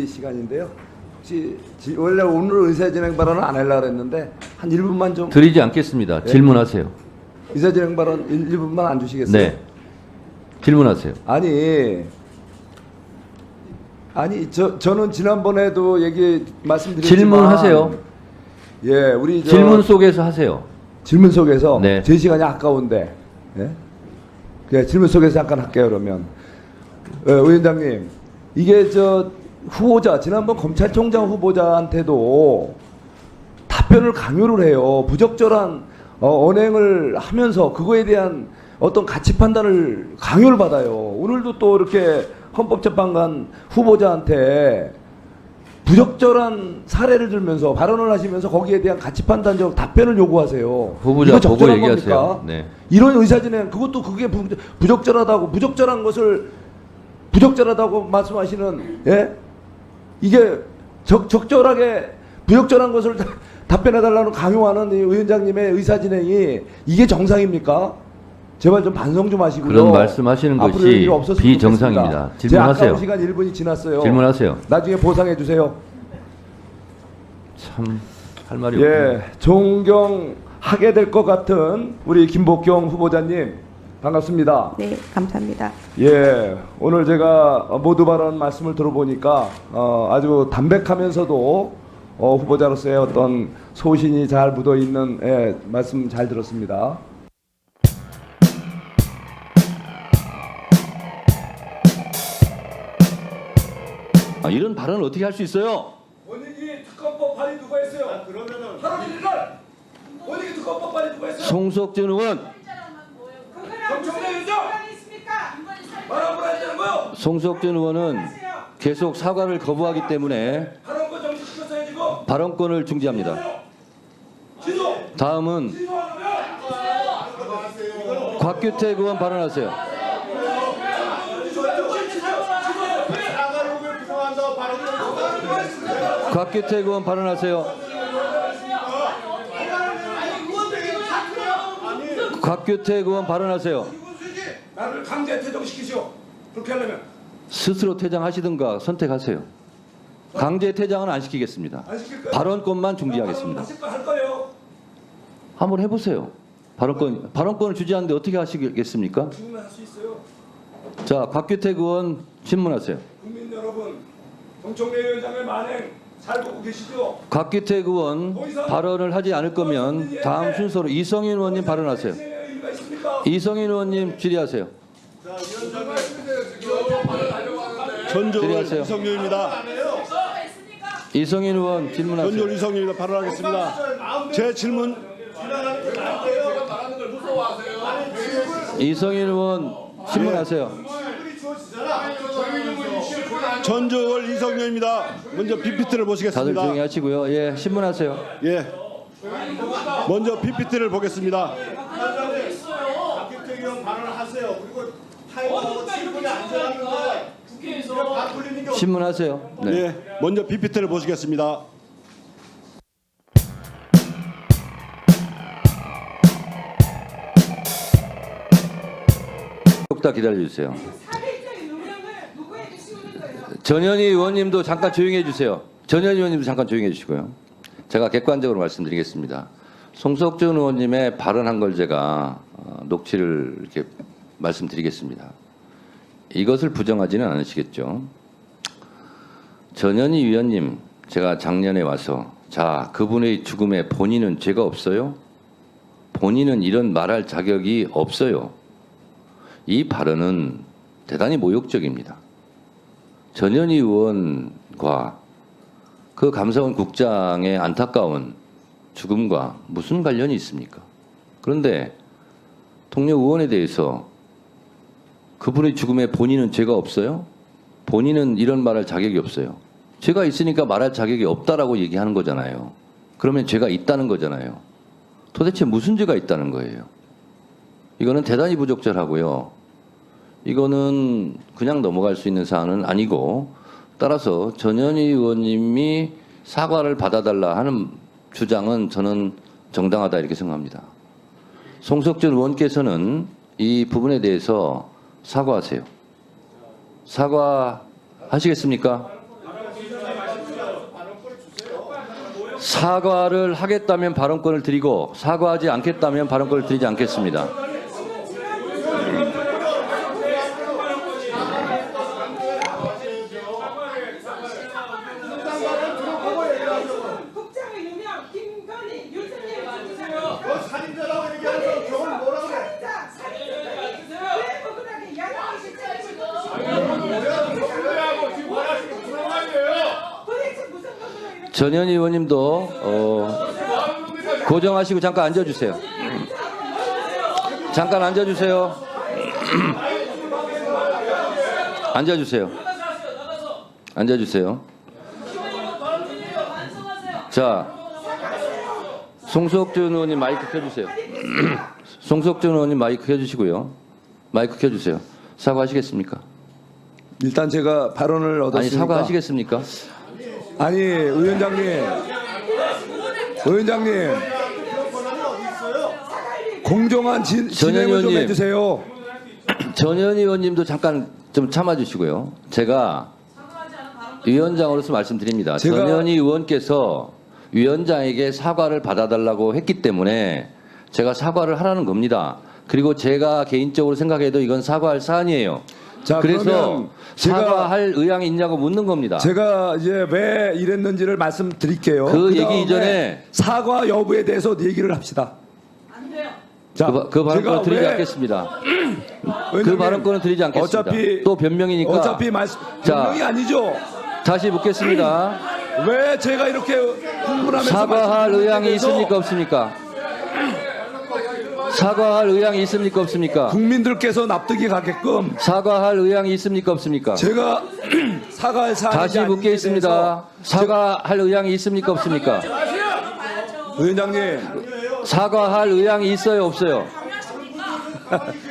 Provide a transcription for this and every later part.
시간인데요. 혹시 원래 오늘 의사진행 발언은 안 하려고 했는데 한 1분만 좀 드리지 않겠습니다. 네? 질문하세요. 의사진행 발언 1분만 안 주시겠어요? 네. 질문하세요. 아니 저는 지난번에도 말씀드렸지만 질문하세요. 예, 우리 질문 속에서 하세요. 질문 속에서 네. 제 시간이 아까운데 예? 네, 질문 속에서 잠깐 할게요. 그러면 위원장님, 이게 후보자 지난번 검찰총장 후보자한테도 답변을 강요를 해요. 부적절한 언행을 하면서 그거에 대한 어떤 가치 판단을 강요를 받아요. 오늘도 또 이렇게 헌법재판관 후보자한테 부적절한 사례를 들면서 발언을 하시면서 거기에 대한 가치 판단적 답변을 요구하세요. 후보자 이거 보고 적절한 얘기하세요. 겁니까? 네. 이런 의사진행, 그게 부적절하다고, 부적절한 것을 부적절하다고 말씀하시는, 예? 이게 적절하게 부적절한 것을 답변해달라는 강요하는 이 위원장님의 의사진행이 이게 정상입니까? 제발 좀 반성 좀 하시고요. 그런 말씀하시는 앞으로 것이 이거 없었으면 비정상입니다. 좋겠습니다. 제 질문하세요. 아까운 시간 1분이 지났어요. 질문하세요. 나중에 보상해 주세요. 참 할 말이 없네. 예, 존경하게 될 것 같은 우리 김복경 후보자님, 반갑습니다. 네, 감사합니다. 예, 오늘 제가 모두 발언 말씀을 들어보니까 아주 담백하면서도 후보자로서의 어떤 소신이 잘 묻어 있는 말씀 잘 들었습니다. 이런 발언을 어떻게 할 수 있어요? 원익이 특검법 발의 누가 했어요? 그러면은 8월 1일날 원익이 특검법 발의 누가 했어요? 송석준 의원, 정청래 위원장 말하고 하시는 거요? 송석준 의원은 계속 사과를 거부하기 때문에 발언권 정지시켰어요 지금. 발언권을 중지합니다. 취소. 다음은 곽규택 의원 발언하세요. 곽규택 의원 발언하세요. 곽규택 의원 발언하세요. 나를 강제 퇴정시키시오. 그렇게 하려면 스스로 퇴장하시든가 선택하세요. 강제 퇴장은 안 시키겠습니다. 안 시킬 거예요. 발언권만 중지하겠습니다. 하실 거 할 거예요. 한번 해보세요. 발언권을 주지 않는데 어떻게 하시겠습니까? 질문할 수 있어요. 자, 곽규택 의원 질문하세요. 국민 여러분, 정청래 위원장의 만행 잘 보고 계시죠? 곽규택 의원 발언을 하지 않을 거면 다음 순서로 이성인 의원님 발언하세요. 의미가 있습니까? 이성인 의원님 질의하세요. 전조를 질의하세요. 이성료입니다. 이성인 의원 질문하세요. 전조를 이성료입니다. 발언하겠습니다. 제 질문 이성인 의원 질문하세요. 전조월 이성료입니다. 먼저 PPT를 다들 보시겠습니다. 조용히 하시고요. 예, 신문하세요. 예. 먼저 PPT를 보겠습니다. 신문하세요. 네. 예. 먼저 PPT를 보시겠습니다. 다 기다려주세요. 전현희 의원님도 잠깐 조용히 해주세요. 전현희 의원님도 잠깐 조용히 해주시고요. 제가 객관적으로 말씀드리겠습니다. 송석준 의원님의 발언한 걸 제가 녹취를 이렇게 말씀드리겠습니다. 이것을 부정하지는 않으시겠죠. 전현희 의원님, 제가 작년에 와서 자, 그분의 죽음에 본인은 죄가 없어요? 본인은 이런 말할 자격이 없어요. 이 발언은 대단히 모욕적입니다. 전현희 의원과 그 감사원 국장의 안타까운 죽음과 무슨 관련이 있습니까? 그런데 통역 의원에 대해서 그분의 죽음에 본인은 죄가 없어요? 본인은 이런 말할 자격이 없어요. 죄가 있으니까 말할 자격이 없다라고 얘기하는 거잖아요. 그러면 죄가 있다는 거잖아요. 도대체 무슨 죄가 있다는 거예요? 이거는 대단히 부적절하고요. 이거는 그냥 넘어갈 수 있는 사안은 아니고, 따라서 전현희 의원님이 사과를 받아달라 하는 주장은 저는 정당하다 이렇게 생각합니다. 송석준 의원께서는 이 부분에 대해서 사과하세요. 사과하시겠습니까? 사과를 하겠다면 발언권을 드리고 사과하지 않겠다면 발언권을 드리지 않겠습니다. 국장의 유명 김건희 윤석열 살인자라고 얘기하면서 저걸 뭐라 그래? 살인자 왜 억울하게 야당이 실제를 도대체 무슨 건으로 이렇게 전현희 의원님도 고정하시고 잠깐 앉아주세요. 잠깐 앉아주세요. 앉아주세요. 앉아주세요. 자, 송석준 의원님 마이크 켜주세요. 송석준 의원님 마이크 켜주시고요. 마이크 켜주세요. 사과하시겠습니까? 일단 제가 발언을 얻었으니까. 아니 사과하시겠습니까? 아니 위원장님, 공정한 진행을 좀 의원님. 해주세요. 전현희 의원님도 잠깐 좀 참아주시고요. 제가 위원장으로서 말씀드립니다. 제가- 전현희 의원께서 위원장에게 사과를 받아달라고 했기 때문에 제가 사과를 하라는 겁니다. 그리고 제가 개인적으로 생각해도 이건 사과할 사안이에요. 자, 그래서 그러면 사과할 의향이 있냐고 묻는 겁니다. 제가 이제 왜 이랬는지를 말씀드릴게요. 그 얘기 그다음에 이전에 사과 여부에 대해서 얘기를 합시다. 자, 그 발언권을 제가 드리지 왜- 않겠습니다. 그 의원님, 발언권은 드리지 않겠습니다. 어차피 또 변명이니까. 어차피 말씀 자. 변명이 아니죠. 다시 묻겠습니다. 왜 제가 이렇게 흥분하면서 사과할 말씀드리는 의향이 데서 있습니까 없습니까? 사과할 의향이 있습니까 없습니까? 국민들께서 납득이 가게끔 사과할 의향이 있습니까 없습니까? 제가 사과할 사안이 다시 묻겠습니다. 사과할 의향이 있습니까 없습니까? 위원장님, 사과할 의향이 있어요 없어요?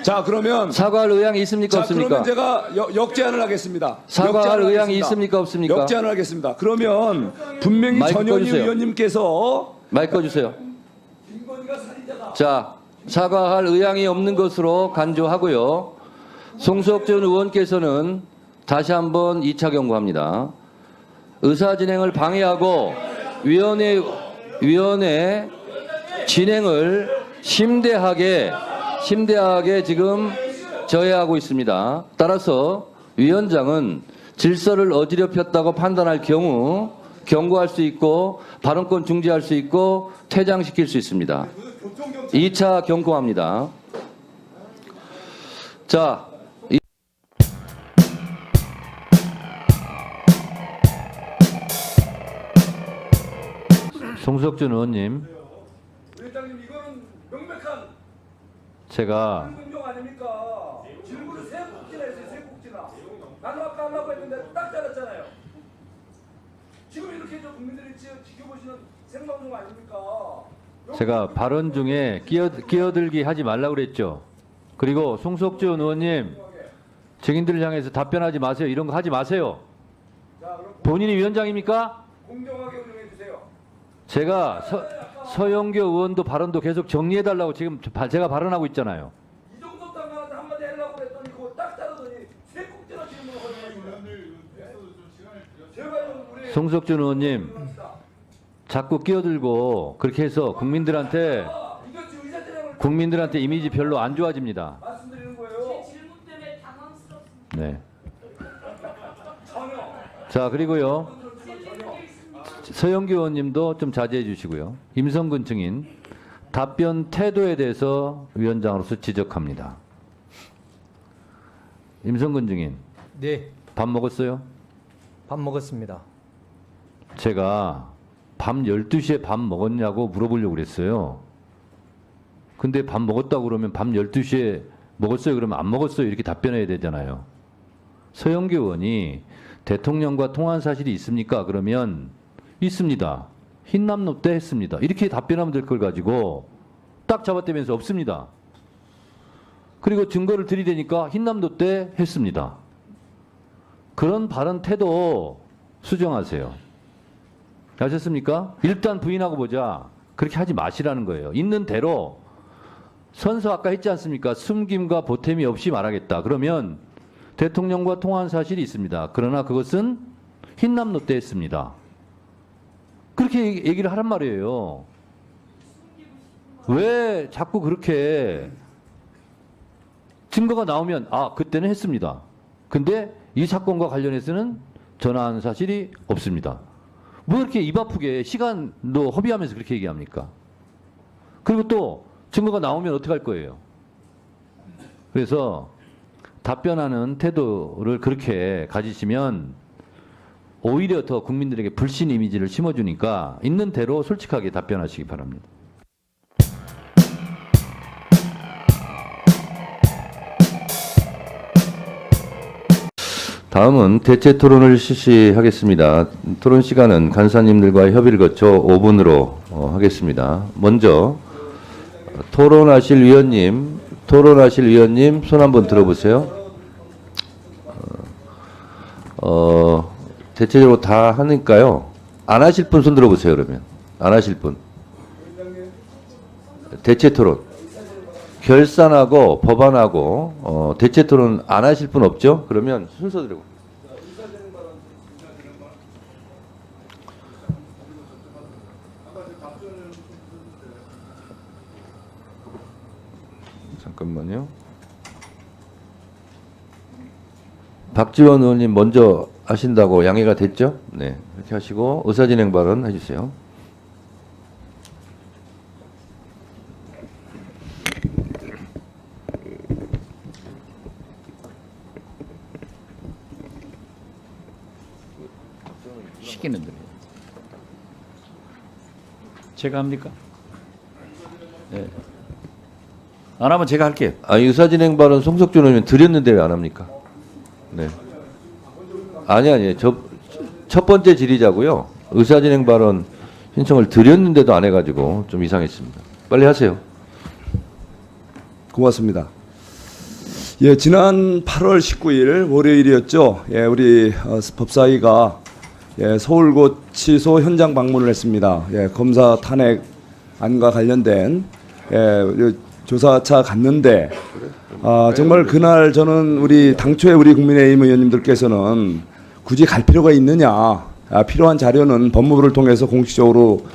자 그러면 사과할 의향이 있습니까 자 없습니까? 그러면 제가 역제안을 하겠습니다. 사과할 역제안을 의향이 하겠습니다. 있습니까 없습니까? 역제안을 하겠습니다. 그러면 분명히 마이크 전현희 꺼주세요. 의원님께서 마이크 꺼주세요. 자, 사과할 의향이 없는 것으로 간주하고요. 송석준 의원께서는 다시 한번 2차 경고합니다. 의사 진행을 방해하고 위원회 진행을 심대하게 지금 저해하고 있습니다. 따라서 위원장은 질서를 어지럽혔다고 판단할 경우 경고할 수 있고 발언권 중지할 수 있고 퇴장시킬 수 있습니다. 2차 경고합니다. 자, 송석준 의원님, 위원장님 이거는 명백한 제가 공정 아닙니까? 질문을 세 꼭지나 했어요. 세 꼭지나. 나는 아까 하려고 했는데 딱 잘랐잖아요. 지금 이렇게 저 국민들이 지켜보시는 생방송 아닙니까? 제가 발언 중에 끼어들기 하지 말라고 그랬죠. 그리고 송석준 의원님, 증인들을 향해서 답변하지 마세요. 이런 거 하지 마세요. 본인이 위원장입니까? 공정하게 운영해 주세요. 제가 서영교 의원도 발언도 계속 정리해달라고 지금 제가 발언하고 있잖아요. 이 정도 당하는데 한마디 하려고 했더니 그거 딱 자르더니 세 꼭지나 질문을 하시는 제발 좀 우리 송석준 의원님, 자꾸 끼어들고 그렇게 해서 국민들한테 이미지 별로 안 좋아집니다. 말씀드리는 거예요. 질문 때문에 당황스럽습니다. 네. 자, 그리고요. 서영교 의원님도 좀 자제해 주시고요. 임성근 증인, 답변 태도에 대해서 위원장으로서 지적합니다. 임성근 증인, 네, 밥 먹었어요? 밥 먹었습니다. 제가 밤 12시에 밥 먹었냐고 물어보려고 그랬어요. 근데 밥 먹었다고 그러면 밤 12시에 먹었어요? 그러면 안 먹었어요? 이렇게 답변해야 되잖아요. 서영교 의원이 대통령과 통화한 사실이 있습니까? 그러면 있습니다. 흰남노 때 했습니다. 이렇게 답변하면 될 걸 가지고 딱 잡아떼면서 없습니다. 그리고 증거를 들이대니까 흰남노 때 했습니다. 그런 발언 태도 수정하세요. 아셨습니까? 일단 부인하고 보자. 그렇게 하지 마시라는 거예요. 있는 대로 선서 아까 했지 않습니까? 숨김과 보탬이 없이 말하겠다. 그러면 대통령과 통화한 사실이 있습니다. 그러나 그것은 흰남노 때 했습니다. 그렇게 얘기를 하란 말이에요. 왜 자꾸 그렇게 증거가 나오면 그때는 했습니다. 근데 이 사건과 관련해서는 전화한 사실이 없습니다. 뭐 이렇게 입 아프게 시간도 허비하면서 그렇게 얘기합니까? 그리고 또 증거가 나오면 어떻게 할 거예요? 그래서 답변하는 태도를 그렇게 가지시면 오히려 더 국민들에게 불신 이미지를 심어주니까 있는 대로 솔직하게 답변하시기 바랍니다. 다음은 대체 토론을 실시하겠습니다. 토론 시간은 간사님들과 협의를 거쳐 5분으로 하겠습니다. 먼저 토론하실 위원님 손 한번 들어보세요. 대체적으로 다 하니까요. 안 하실 분 손 들어보세요. 그러면 안 하실 분. 대체 토론. 결산하고 법안하고 대체 토론 안 하실 분 없죠? 그러면 순서대로. 잠깐만요. 박지원 의원님 먼저 하신다고 양해가 됐죠? 네, 이렇게 하시고 의사진행 발언 해주세요. 시키는 대로. 제가 합니까? 네. 안 하면 제가 할게요. 의사진행 발언 송석준 의원 드렸는데 왜 안 합니까? 네. 아니. 첫 번째 질의자고요. 의사진행 발언 신청을 드렸는데도 안 해가지고 좀 이상했습니다. 빨리 하세요. 고맙습니다. 예, 지난 8월 19일 월요일이었죠. 예, 우리 법사위가 서울고치소 현장 방문을 했습니다. 예, 검사 탄핵안과 관련된 조사차 갔는데 정말 그날 저는 우리 당초에 우리 국민의힘 의원님들께서는 굳이 갈 필요가 있느냐, 필요한 자료는 법무부를 통해서 공식적으로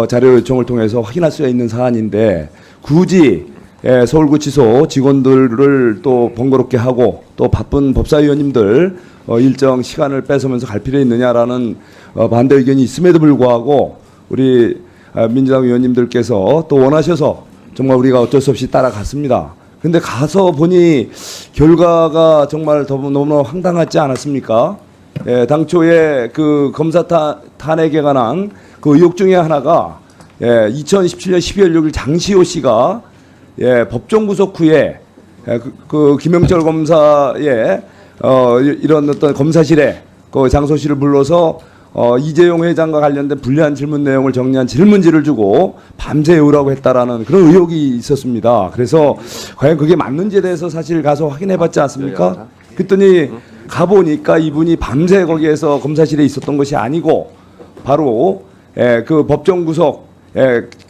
자료 요청을 통해서 확인할 수 있는 사안인데 굳이 서울구치소 직원들을 또 번거롭게 하고 또 바쁜 법사위원님들 일정 시간을 뺏으면서 갈 필요 있느냐라는 반대 의견이 있음에도 불구하고 우리 민주당 의원님들께서 또 원하셔서 정말 우리가 어쩔 수 없이 따라갔습니다. 근데 가서 보니 결과가 정말 너무나 황당하지 않았습니까? 당초에 그 검사 탄핵에 관한 그 의혹 중에 하나가 2017년 12월 6일 장시호 씨가 법정 구속 후에 그 김영철 검사의 이런 어떤 검사실에 그 장소실을 불러서 이재용 회장과 관련된 불리한 질문 내용을 정리한 질문지를 주고 밤새 외우라고 했다라는 그런 의혹이 있었습니다. 그래서 과연 그게 맞는지에 대해서 사실 가서 확인해봤지 않습니까? 그랬더니 가보니까 이분이 밤새 거기에서 검사실에 있었던 것이 아니고 바로 그 법정 구속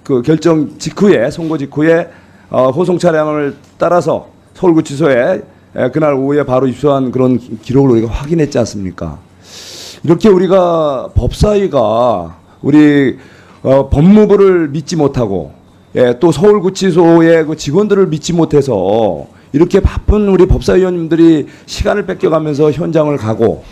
그 결정 직후에 선고 직후에 호송 차량을 따라서 서울구치소에 그날 오후에 바로 입수한 그런 기록을 우리가 확인했지 않습니까? 이렇게 우리가 법사위가 우리 법무부를 믿지 못하고 또 서울구치소의 그 직원들을 믿지 못해서 이렇게 바쁜 우리 법사위원님들이 시간을 뺏겨가면서 현장을 가고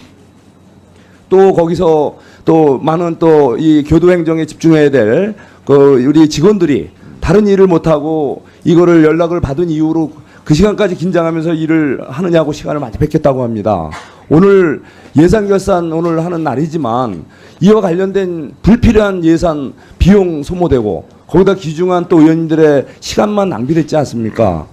또 거기서 또 많은 또 이 교도행정에 집중해야 될 그 우리 직원들이 다른 일을 못하고 이거를 연락을 받은 이후로 그 시간까지 긴장하면서 일을 하느냐고 시간을 많이 뺏겼다고 합니다. 오늘 예산결산 오늘 하는 날이지만 이와 관련된 불필요한 예산 비용 소모되고 거기다 귀중한 또 의원님들의 시간만 낭비됐지 않습니까?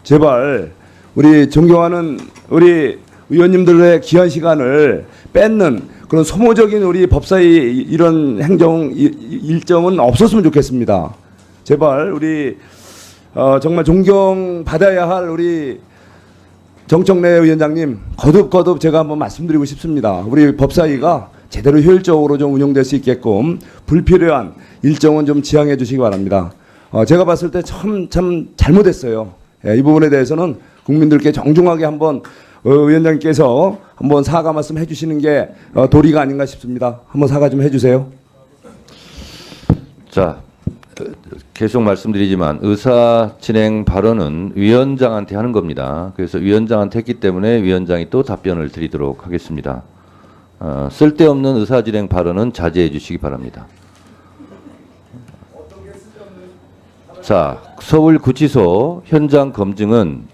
제발 우리 존경하는 우리 의원님들의 귀한 시간을 뺏는 그런 소모적인 우리 법사위 이런 행정 일정은 없었으면 좋겠습니다. 제발 우리 정말 존경받아야 할 우리 정청래 위원장님 거듭 제가 한번 말씀드리고 싶습니다. 우리 법사위가 제대로 효율적으로 좀 운영될 수 있게끔 불필요한 일정은 좀 지양해 주시기 바랍니다. 제가 봤을 때 참 잘못했어요. 이 부분에 대해서는 국민들께 정중하게 한번 위원장님께서 한번 사과 말씀 해주시는 게 도리가 아닌가 싶습니다. 한번 사과 좀 해주세요. 자, 계속 말씀드리지만 의사 진행 발언은 위원장한테 하는 겁니다. 그래서 위원장한테 했기 때문에 위원장이 또 답변을 드리도록 하겠습니다. 쓸데없는 의사 진행 발언은 자제해 주시기 바랍니다. 자, 서울구치소 현장 검증은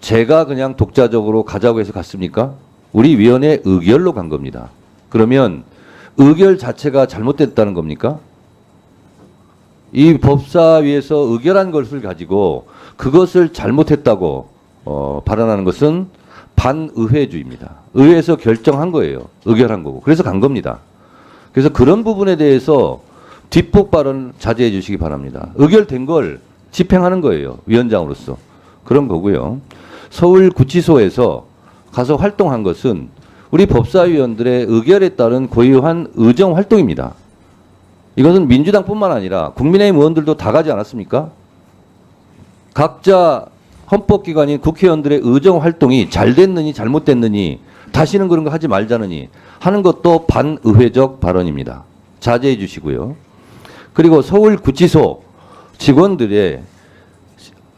제가 그냥 독자적으로 가자고 해서 갔습니까? 우리 위원회 의결로 간 겁니다. 그러면 의결 자체가 잘못됐다는 겁니까? 이 법사위에서 의결한 것을 가지고 그것을 잘못했다고 발언하는 것은 반의회주의입니다. 의회에서 결정한 거예요. 의결한 거고. 그래서 간 겁니다. 그래서 그런 부분에 대해서 뒷폭 발언 자제해 주시기 바랍니다. 의결된 걸 집행하는 거예요. 위원장으로서. 그런 거고요. 서울구치소에서 가서 활동한 것은 우리 법사위원들의 의결에 따른 고유한 의정 활동입니다. 이것은 민주당뿐만 아니라 국민의힘 의원들도 다 가지 않았습니까? 각자 헌법기관인 국회의원들의 의정 활동이 잘 됐느니 잘못됐느니 다시는 그런 거 하지 말자느니 하는 것도 반의회적 발언입니다. 자제해 주시고요. 그리고 서울구치소 직원들의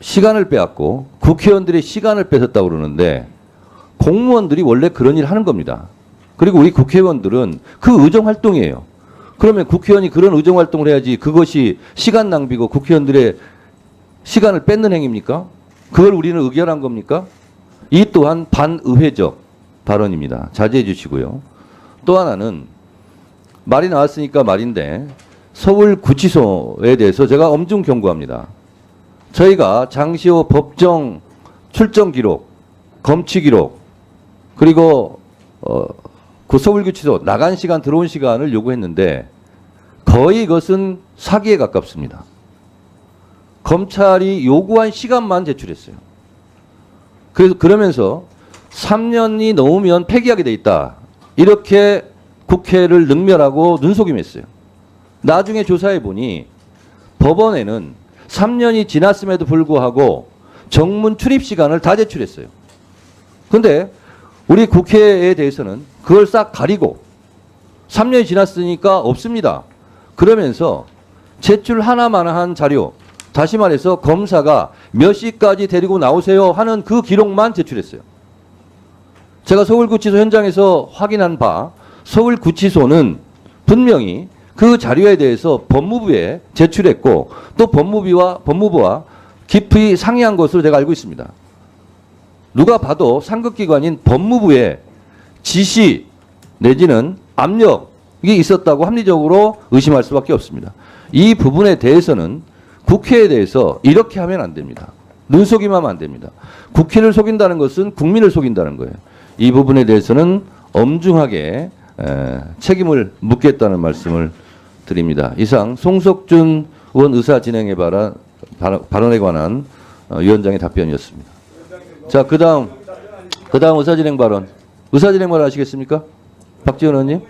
시간을 빼앗고 국회의원들의 시간을 뺏었다고 그러는데 공무원들이 원래 그런 일 하는 겁니다. 그리고 우리 국회의원들은 그 의정 활동이에요. 그러면 국회의원이 그런 의정 활동을 해야지 그것이 시간 낭비고 국회의원들의 시간을 뺏는 행위입니까? 그걸 우리는 의결한 겁니까? 이 또한 반의회적 발언입니다. 자제해 주시고요. 또 하나는 말이 나왔으니까 말인데 서울구치소에 대해서 제가 엄중 경고합니다. 저희가 장시호 법정 출정 기록, 검취 기록, 그리고 그 서울구치소 나간 시간, 들어온 시간을 요구했는데 거의 이것은 사기에 가깝습니다. 검찰이 요구한 시간만 제출했어요. 그래서 그러면서 3년이 넘으면 폐기하게 돼 있다. 이렇게 국회를 능멸하고 눈속임했어요. 나중에 조사해 보니 법원에는 3년이 지났음에도 불구하고 정문 출입 시간을 다 제출했어요. 그런데 우리 국회에 대해서는 그걸 싹 가리고 3년이 지났으니까 없습니다. 그러면서 제출 하나만한 자료, 다시 말해서 검사가 몇 시까지 데리고 나오세요 하는 그 기록만 제출했어요. 제가 서울구치소 현장에서 확인한 바 서울구치소는 분명히 그 자료에 대해서 법무부에 제출했고 또 법무부와 깊이 상의한 것으로 제가 알고 있습니다. 누가 봐도 상급기관인 법무부의 지시 내지는 압력이 있었다고 합리적으로 의심할 수밖에 없습니다. 이 부분에 대해서는 국회에 대해서 이렇게 하면 안 됩니다. 눈속임하면 안 됩니다. 국회를 속인다는 것은 국민을 속인다는 거예요. 이 부분에 대해서는 엄중하게 책임을 묻겠다는 말씀을 드립니다. 이상 송석준 의원 의사 진행의 발언에 관한 위원장의 답변이었습니다. 자, 그 다음 의사 진행 발언. 의사 진행 발언 하시겠습니까? 박지원 의원님.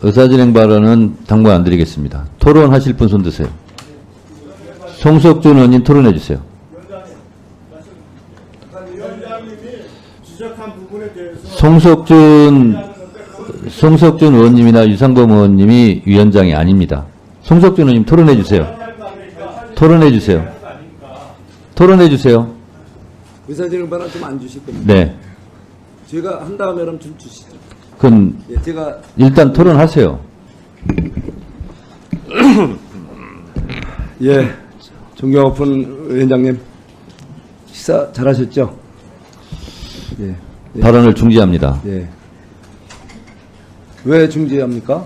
의사진행 발언은 당부 안 드리겠습니다. 토론하실 분 손 드세요. 송석준 의원님 토론해 주세요. 송석준 의원님이나 유상범 의원님이 위원장이 아닙니다. 송석준 의원님 토론해 주세요. 토론해 주세요. 토론해 주세요. 의사진행 발언 좀 안 주실 겁니다. 네. 제가 한 다음에 그럼 좀 주시죠. 그럼 제가 일단 토론하세요. 예, 존경높은 위원장님 식사 잘하셨죠? 예, 발언을 중지합니다. 예. 왜 중지합니까?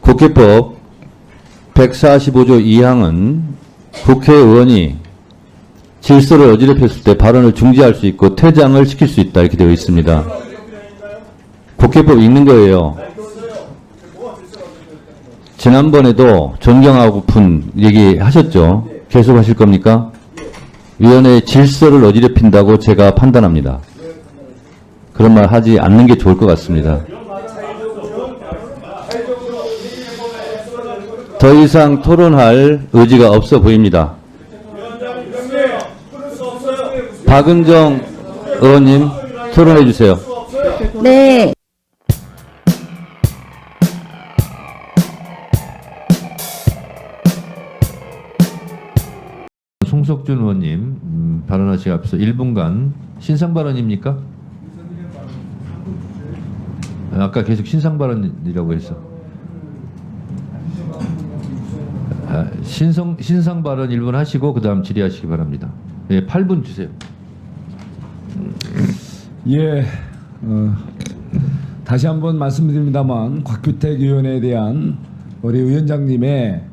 국회법 145조 2항은 국회의원이 질서를 어지럽혔을 때 발언을 중지할 수 있고 퇴장을 시킬 수 있다 이렇게 되어 있습니다. 국회법 읽는 거예요. 지난번에도 존경하고픈 얘기하셨죠? 계속 하실 겁니까? 위원회의 질서를 어지럽힌다고 제가 판단합니다. 그런 말 하지 않는 게 좋을 것 같습니다. 더 이상 토론할 의지가 없어 보입니다. 박은정 의원님 토론해 주세요. 네. 송석준 의원님 발언하시기 앞서 1분간 신상 발언입니까? 아까 계속 신상 발언이라고 했어. 신상 발언 1분 하시고 그 다음 질의하시기 바랍니다. 예, 8분 주세요. 예, 다시 한번 말씀드립니다만 곽규택 의원에 대한 우리 위원장님의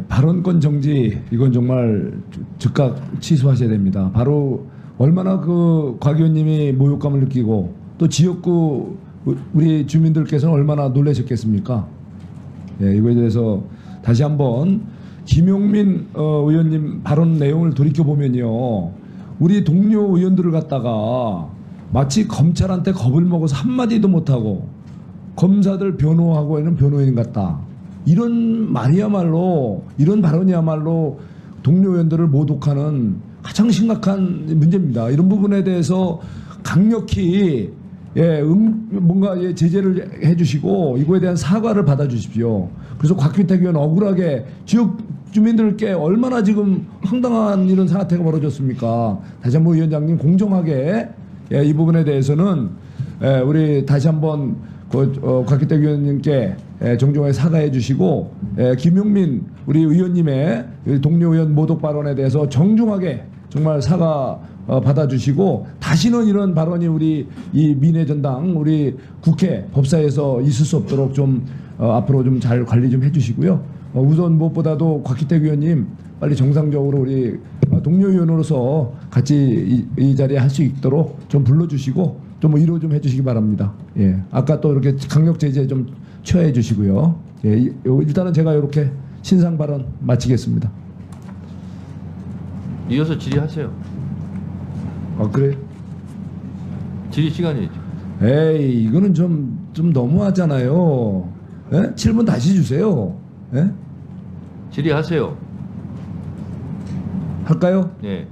발언권 정지 이건 정말 즉각 취소하셔야 됩니다. 바로 얼마나 그 곽 의원님이 모욕감을 느끼고 또 지역구 우리 주민들께서는 얼마나 놀라셨겠습니까? 이거에 대해서 다시 한번 김용민 의원님 발언 내용을 돌이켜 보면요, 우리 동료 의원들을 갖다가 마치 검찰한테 겁을 먹어서 한마디도 못하고 검사들 변호하고 있는 변호인 같다, 이런 말이야말로, 이런 발언이야말로 동료 의원들을 모독하는 가장 심각한 문제입니다. 이런 부분에 대해서 강력히 뭔가 제재를 해주시고 이거에 대한 사과를 받아주십시오. 그래서 곽규택 의원 억울하게 지역 주민들께 얼마나 지금 황당한 이런 사태가 벌어졌습니까? 다시 한번 위원장님 공정하게 이 부분에 대해서는 우리 다시 한번 곽규택 의원님께 정중하게 사과해 주시고 김용민 우리 의원님의 동료 의원 모독 발언에 대해서 정중하게 정말 사과 받아주시고 다시는 이런 발언이 우리 이 민해전당 우리 국회 법사에서 있을 수 없도록 좀 앞으로 좀 잘 관리 좀 해주시고요. 우선 무엇보다도 곽규택 의원님 빨리 정상적으로 우리 동료 의원으로서 같이 이 자리에 할 수 있도록 좀 불러주시고 좀 위로 좀 해주시기 바랍니다. 예, 아까 또 이렇게 강력 제재 좀 취하해 주시고요. 예, 일단은 제가 이렇게 신상 발언 마치겠습니다. 이어서 질의하세요. 아 그래? 질의 시간이죠. 에이, 이거는 좀 너무하잖아요. 예? 7분 다시 주세요. 예? 질의하세요. 할까요? 예,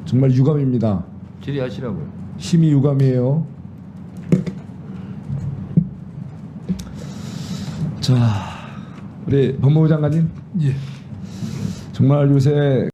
정말 유감입니다. 질의하시라고요. 심히 유감이에요. 자, 우리 법무부 장관님. 예. 정말 요새